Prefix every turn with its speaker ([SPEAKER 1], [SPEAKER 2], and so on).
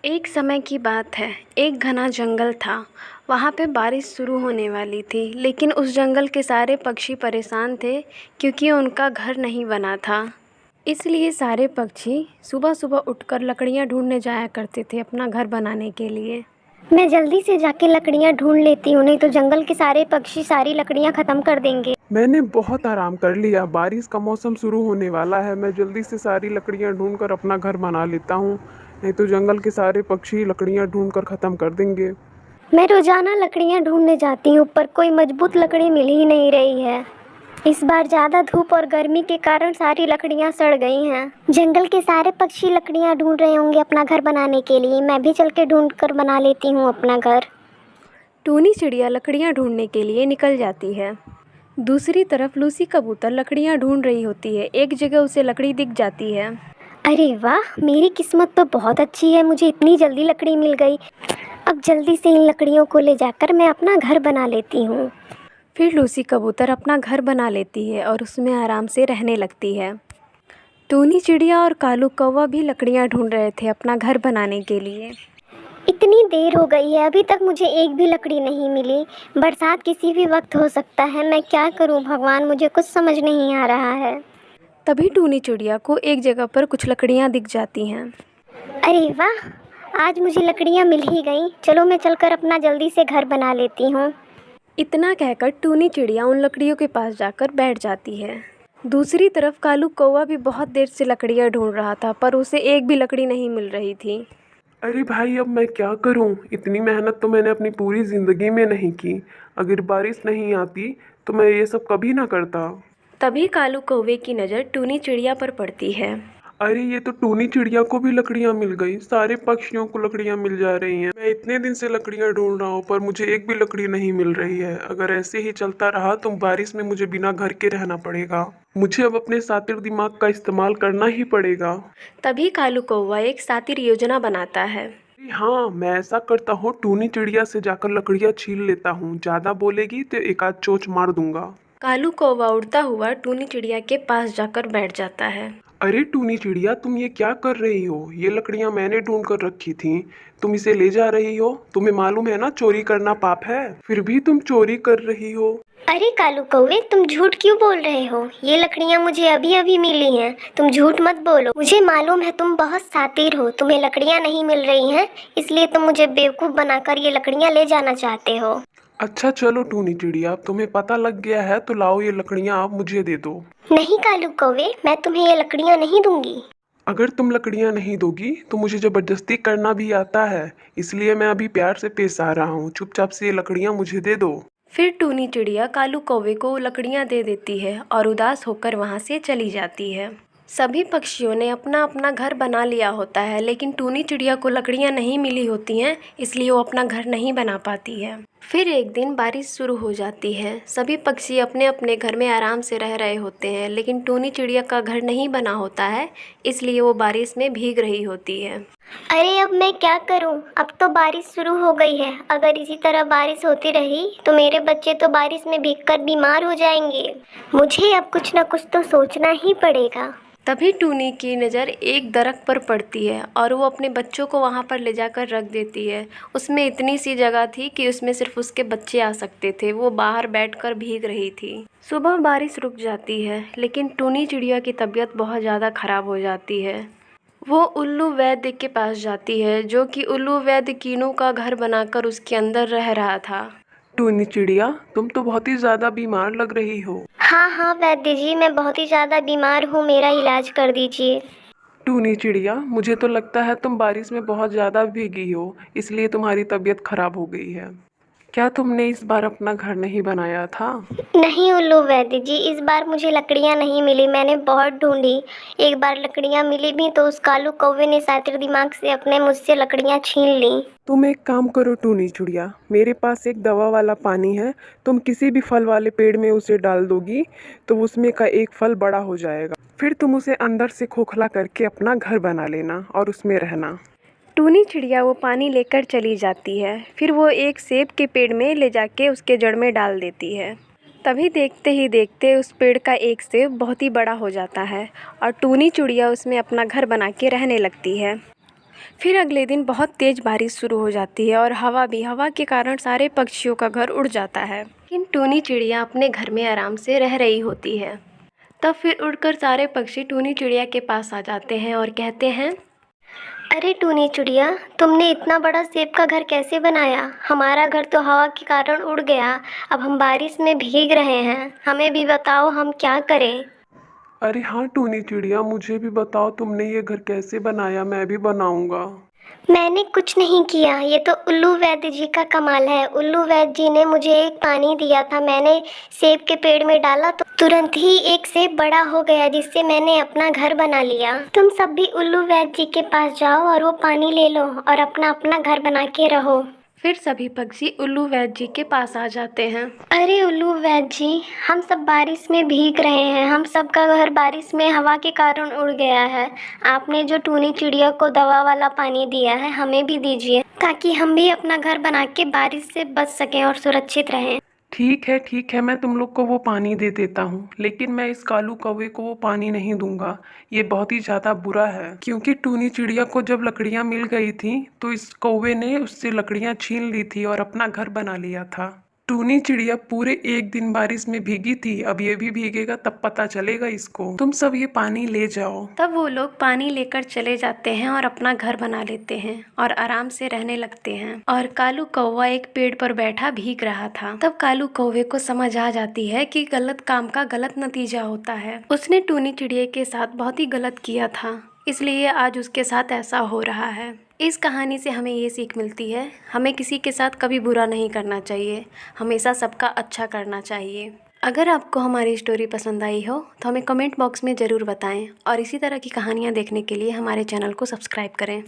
[SPEAKER 1] एक समय की बात है, एक घना जंगल था। वहाँ पे बारिश शुरू होने वाली थी, लेकिन उस जंगल के सारे पक्षी परेशान थे क्योंकि उनका घर नहीं बना था। इसलिए सारे पक्षी सुबह-सुबह उठकर लकड़ियाँ ढूँढने जाया करते थे अपना घर बनाने के लिए।
[SPEAKER 2] मैं जल्दी से जाके लकड़ियाँ ढूंढ लेती हूँ, नहीं तो जंगल के सारे पक्षी सारी लकड़ियाँ ख़त्म कर देंगे।
[SPEAKER 3] मैंने बहुत आराम कर लिया। बारिश का मौसम शुरू होने वाला है। मैं जल्दी से सारी लकड़ियाँ ढूंढकर अपना घर बना लेता हूँ, नहीं तो जंगल के सारे पक्षी लकड़ियाँ ढूंढकर ख़त्म कर देंगे।
[SPEAKER 2] मैं रोज़ाना लकड़ियाँ ढूंढने जाती हूँ, पर कोई मजबूत लकड़ी मिल ही नहीं रही है। इस बार ज़्यादा धूप और गर्मी के कारण सारी लकड़ियाँ सड़ गई हैं। जंगल के सारे पक्षी लकड़ियाँ ढूंढ रहे होंगे अपना घर बनाने के लिए। मैं भी चल के ढूंढ कर बना लेती हूँ अपना घर।
[SPEAKER 1] टूनी चिड़िया लकड़ियाँ ढूँढने के लिए निकल जाती है। दूसरी तरफ लूसी कबूतर लकड़ियाँ ढूँढ रही होती है। एक जगह उसे लकड़ी दिख जाती है।
[SPEAKER 2] अरे वाह, मेरी किस्मत तो बहुत अच्छी है, मुझे इतनी जल्दी लकड़ी मिल गई। अब जल्दी से इन लकड़ियों को ले जाकर मैं अपना घर बना लेती हूँ।
[SPEAKER 1] फिर लूसी कबूतर अपना घर बना लेती है और उसमें आराम से रहने लगती है। टूनी चिड़िया और कालू कौवा भी लकड़ियाँ ढूँढ रहे थे अपना घर बनाने के लिए।
[SPEAKER 2] इतनी देर हो गई है, अभी तक मुझे एक भी लकड़ी नहीं मिली। बरसात किसी भी वक्त हो सकता है, मैं क्या करूं भगवान, मुझे कुछ समझ नहीं आ रहा है।
[SPEAKER 1] तभी टूनी चिड़िया को एक जगह पर कुछ लकड़ियाँ दिख जाती हैं।
[SPEAKER 2] अरे वाह, आज मुझे लकड़ियां मिल ही गई। चलो मैं चलकर अपना जल्दी से घर बना लेती हूँ।
[SPEAKER 1] इतना कहकर टूनी चिड़िया उन लकड़ियों के पास जाकर बैठ जाती है। दूसरी तरफ कालू कौवा भी बहुत देर से लकड़ियाँ ढूंढ रहा था, पर उसे एक भी लकड़ी नहीं मिल रही थी।
[SPEAKER 3] अरे भाई, अब मैं क्या करूं? इतनी मेहनत तो मैंने अपनी पूरी ज़िंदगी में नहीं की। अगर बारिश नहीं आती तो मैं ये सब कभी ना करता।
[SPEAKER 1] तभी कालू कौवे की नज़र टूनी चिड़िया पर पड़ती है।
[SPEAKER 3] अरे, ये तो टूनी चिड़िया को भी लकड़ियाँ मिल गई। सारे पक्षियों को लकड़ियाँ मिल जा रही हैं। मैं इतने दिन से लकड़ियाँ ढूंढ रहा हूँ, पर मुझे एक भी लकड़ी नहीं मिल रही है। अगर ऐसे ही चलता रहा तो बारिश में मुझे बिना घर के रहना पड़ेगा। मुझे अब अपने शातिर दिमाग का इस्तेमाल करना ही पड़ेगा।
[SPEAKER 1] तभी कालू कौवा एक शातिर योजना बनाता है।
[SPEAKER 3] अरे हाँ, मैं ऐसा करता हूँ, टूनी चिड़िया से जाकर लकड़ियाँ छीन लेता हूँ। ज्यादा बोलेगी तो एक आध चोंच मार दूंगा।
[SPEAKER 1] कालू कौवा उड़ता हुआ टूनी चिड़िया के पास जाकर बैठ जाता है।
[SPEAKER 3] अरे टूनी चिड़िया, तुम ये क्या कर रही हो? ये लकड़ियाँ मैंने ढूंढ कर रखी थी, तुम इसे ले जा रही हो। तुम्हें मालूम है ना, चोरी करना पाप है, फिर भी तुम चोरी कर रही हो।
[SPEAKER 2] अरे कालू कौवे, तुम झूठ क्यों बोल रहे हो? ये लकड़ियाँ मुझे अभी अभी मिली हैं। तुम झूठ मत बोलो। मुझे मालूम है तुम बहुत शातिर हो। तुम्हें लकड़ियाँ नहीं मिल रही हैं, इसलिए तुम मुझे बेवकूफ़ बनाकर ये लकड़ियाँ ले जाना चाहते हो।
[SPEAKER 3] अच्छा चलो टूनी चिड़िया, अब तुम्हें पता लग गया है तो लाओ, ये लकड़ियाँ आप मुझे दे दो।
[SPEAKER 2] नहीं कालू कौवे, मैं तुम्हें ये लकड़ियाँ नहीं दूंगी।
[SPEAKER 3] अगर तुम लकड़ियाँ नहीं दोगी तो मुझे जबरदस्ती करना भी आता है, इसलिए मैं अभी प्यार से पेश आ रहा हूँ। चुपचाप से ये लकड़ियाँ मुझे दे दो।
[SPEAKER 1] फिर टूनी चिड़िया कालू कौवे को लकड़ियाँ दे देती है और उदास होकर वहाँ से चली जाती है। सभी पक्षियों ने अपना अपना घर बना लिया होता है, लेकिन टूनी चिड़िया को लकड़ियाँ नहीं मिली होती हैं, इसलिए वो अपना घर नहीं बना पाती है। फिर एक दिन बारिश शुरू हो जाती है। सभी पक्षी अपने अपने घर में आराम से रह रहे होते हैं, लेकिन टूनी चिड़िया का घर नहीं बना होता है, इसलिए वो बारिश में भीग रही होती है।
[SPEAKER 2] अरे अब मैं क्या करूं? अब तो बारिश शुरू हो गई है। अगर इसी तरह बारिश होती रही तो मेरे बच्चे तो बारिश में भीगकर बीमार हो जाएंगे। मुझे अब कुछ न कुछ तो सोचना ही पड़ेगा।
[SPEAKER 1] तभी टूनी की नज़र एक दरख्त पर पड़ती है और वो अपने बच्चों को वहाँ पर ले जाकर रख देती है। उसमें इतनी सी जगह थी कि उसमें सिर्फ उसके बच्चे आ सकते थे। वो बाहर बैठकर भीग रही थी। सुबह बारिश रुक जाती है, लेकिन टूनी चिड़िया की तबीयत बहुत ज़्यादा ख़राब हो जाती है। वो उल्लू वैद्य के पास जाती है, जो कि उल्लू वैद्य कीनू का घर बनाकर उसके अंदर रह रहा था।
[SPEAKER 3] टूनी चिड़िया, तुम तो बहुत ही ज्यादा बीमार लग रही हो।
[SPEAKER 2] हाँ हाँ वैद्य जी, मैं बहुत ही ज़्यादा बीमार हूँ, मेरा इलाज कर दीजिए।
[SPEAKER 3] टूनी चिड़िया, मुझे तो लगता है तुम बारिश में बहुत ज़्यादा भीगी हो, इसलिए तुम्हारी तबीयत खराब हो गई है। क्या तुमने इस बार अपना घर नहीं बनाया था?
[SPEAKER 2] नहीं उल्लू वैद्य जी, इस बार मुझे लकड़ियाँ नहीं मिली। मैंने बहुत ढूंढी। एक बार लकड़ियाँ मिली भी तो उस कालू कौवे ने शातिर दिमाग से अपने मुझसे लकड़ियाँ छीन ली।
[SPEAKER 3] तुम एक काम करो टूनी चिड़िया, मेरे पास एक दवा वाला पानी है। तुम किसी भी फल वाले पेड़ में उसे डाल दोगी तो उसमें का एक फल बड़ा हो जाएगा। फिर तुम उसे अंदर से खोखला करके अपना घर बना लेना और उसमें रहना।
[SPEAKER 1] टूनी चिड़िया वो पानी लेकर चली जाती है। फिर वो एक सेब के पेड़ में ले जाके उसके जड़ में डाल देती है। तभी देखते ही देखते उस पेड़ का एक सेब बहुत ही बड़ा हो जाता है और टूनी चिड़िया उसमें अपना घर बना के रहने लगती है। फिर अगले दिन बहुत तेज़ बारिश शुरू हो जाती है और हवा के कारण सारे पक्षियों का घर उड़ जाता है। लेकिन टूनी चिड़िया अपने घर में आराम से रह रही होती है। तब फिर उड़कर सारे पक्षी टूनी चिड़िया के पास आ जाते हैं और कहते हैं,
[SPEAKER 2] अरे टूनी चिड़िया, तुमने इतना बड़ा सेब का घर कैसे बनाया? हमारा घर तो हवा के कारण उड़ गया। अब हम बारिश में भीग रहे हैं, हमें भी बताओ हम क्या करें।
[SPEAKER 3] अरे हाँ टूनी चिड़िया, मुझे भी बताओ तुमने ये घर कैसे बनाया, मैं भी बनाऊंगा।
[SPEAKER 2] मैंने कुछ नहीं किया, ये तो उल्लू वैद्य जी का कमाल है। उल्लू वैद्य जी ने मुझे एक पानी दिया था, मैंने सेब के पेड़ में डाला तो तुरंत ही एक सेब बड़ा हो गया, जिससे मैंने अपना घर बना लिया। तुम सब भी उल्लू वैद्य जी के पास जाओ और वो पानी ले लो और अपना अपना घर बना के रहो।
[SPEAKER 1] फिर सभी पक्षी उल्लू वैद्य जी के पास आ जाते हैं।
[SPEAKER 2] अरे उल्लू वैद्य जी, हम सब बारिश में भीग रहे हैं, हम सबका घर बारिश में हवा के कारण उड़ गया है। आपने जो टूनी चिड़िया को दवा वाला पानी दिया है, हमें भी दीजिए, ताकि हम भी अपना घर बना के बारिश से बच सकें और सुरक्षित रहें।
[SPEAKER 3] ठीक है, मैं तुम लोग को वो पानी दे देता हूँ, लेकिन मैं इस कालू कौवे को वो पानी नहीं दूंगा। ये बहुत ही ज़्यादा बुरा है, क्योंकि टूनी चिड़िया को जब लकड़ियाँ मिल गई थी तो इस कौवे ने उससे लकड़ियाँ छीन ली थी और अपना घर बना लिया था। टूनी चिड़िया पूरे एक दिन बारिश में भीगी थी, अब ये भी भीगेगा तब पता चलेगा इसको। तुम सब ये पानी ले जाओ।
[SPEAKER 1] तब वो लोग पानी लेकर चले जाते हैं और अपना घर बना लेते हैं और आराम से रहने लगते हैं। और कालू कौवा एक पेड़ पर बैठा भीग रहा था। तब कालू कौवे को समझ आ जाती है कि गलत काम का गलत नतीजा होता है। उसने टूनी चिड़िया के साथ बहुत ही गलत किया था, इसलिए आज उसके साथ ऐसा हो रहा है। इस कहानी से हमें ये सीख मिलती है, हमें किसी के साथ कभी बुरा नहीं करना चाहिए, हमेशा सबका अच्छा करना चाहिए। अगर आपको हमारी स्टोरी पसंद आई हो तो हमें कमेंट बॉक्स में ज़रूर बताएं और इसी तरह की कहानियाँ देखने के लिए हमारे चैनल को सब्सक्राइब करें।